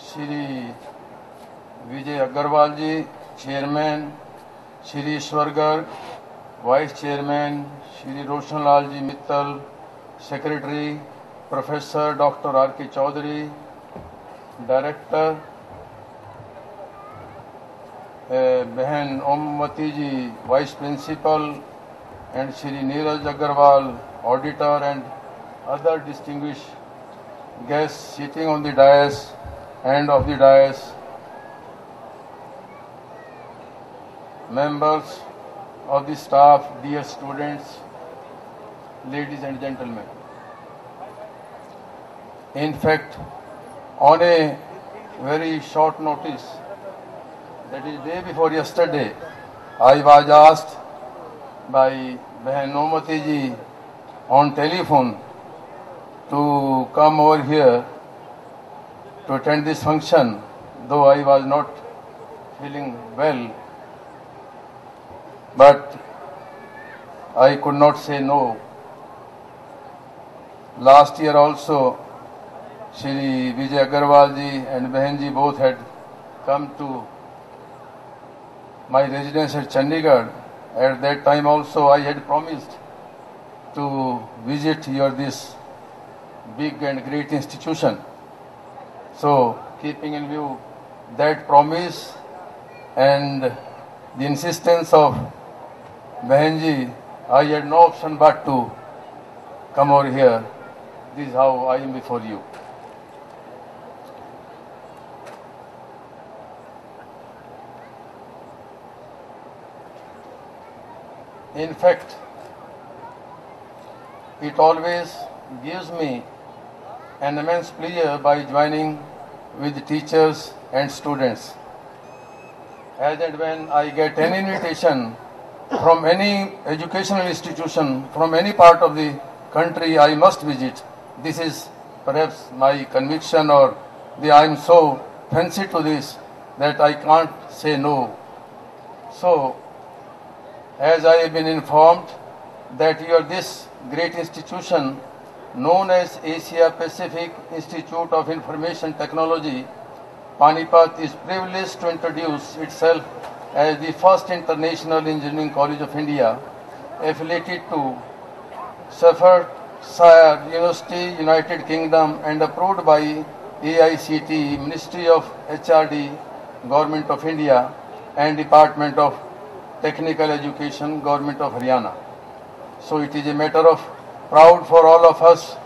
Shri Vijay Agarwal ji, Chairman, Shri Ishwar Garg, Vice Chairman, Shri Roshan Lal ji Mittal, Secretary, Professor Dr. R.K. Chaudhary, Director, Behan Omwati ji, Vice Principal, and Shri Neeraj Agarwal, Auditor, and other distinguished guests sitting on the dais and of the dais, members of the staff, dear students, ladies and gentlemen. In fact, on a very short notice, that is day before yesterday, I was asked by Behan Omwati ji on telephone to come over here to attend this function, though I was not feeling well, but I could not say no. Last year also, Shri Vijay Agarwal ji and Behan ji both had come to my residence at Chandigarh. At that time also I had promised to visit this big and great institution. So, keeping in view that promise and the insistence of Behan ji, I had no option but to come over here. This is how I am before you. In fact, it always gives me an immense pleasure by joining with teachers and students. As and when I get any invitation from any educational institution, from any part of the country, I must visit. This is perhaps my conviction, or I am so fancy to this that I can't say no. So, as I have been informed that this great institution known as Asia Pacific Institute of Information Technology, Panipat, is privileged to introduce itself as the first international engineering college of India affiliated to Staffordshire University, United Kingdom, and approved by AICTE, Ministry of HRD, Government of India, and Department of Technical Education, Government of Haryana. So it is a matter of proud for all of us.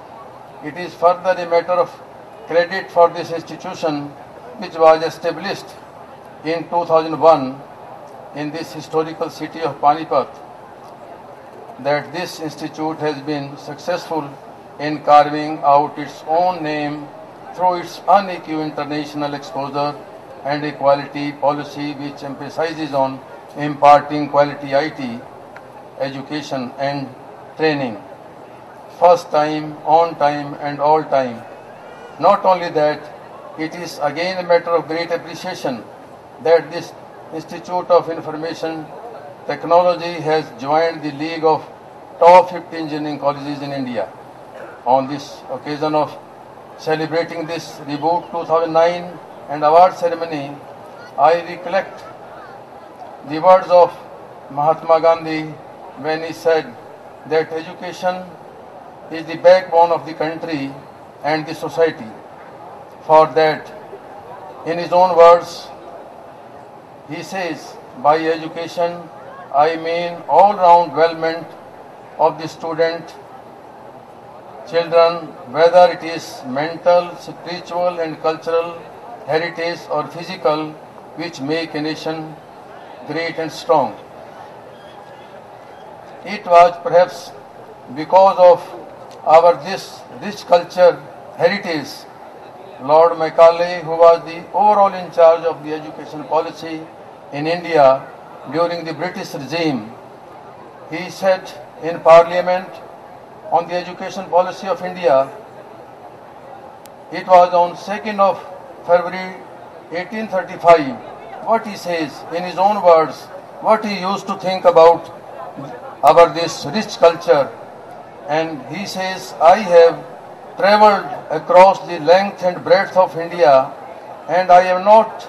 It is further a matter of credit for this institution, which was established in 2001 in this historical city of Panipat, that this institute has been successful in carving out its own name through its unequivocal international exposure and a quality policy which emphasizes on imparting quality IT education and training, first time, on time, and all time. Not only that, it is again a matter of great appreciation that this Institute of Information Technology has joined the league of top 50 engineering colleges in India. On this occasion of celebrating this Reboot 2009 and award ceremony, I recollect the words of Mahatma Gandhi when he said that education is the backbone of the country and the society. For that, in his own words, he says, by education, I mean all-round development of the student, children, whether it is mental, spiritual, and cultural, heritage, or physical, which make a nation great and strong. It was perhaps because of our this rich culture heritage, Lord Macaulay, who was the overall in charge of the education policy in India during the British regime, he said in Parliament on the education policy of India, it was on 2nd of February 1835, what he says in his own words, what he used to think about our this rich culture, and he says, I have travelled across the length and breadth of India and I have not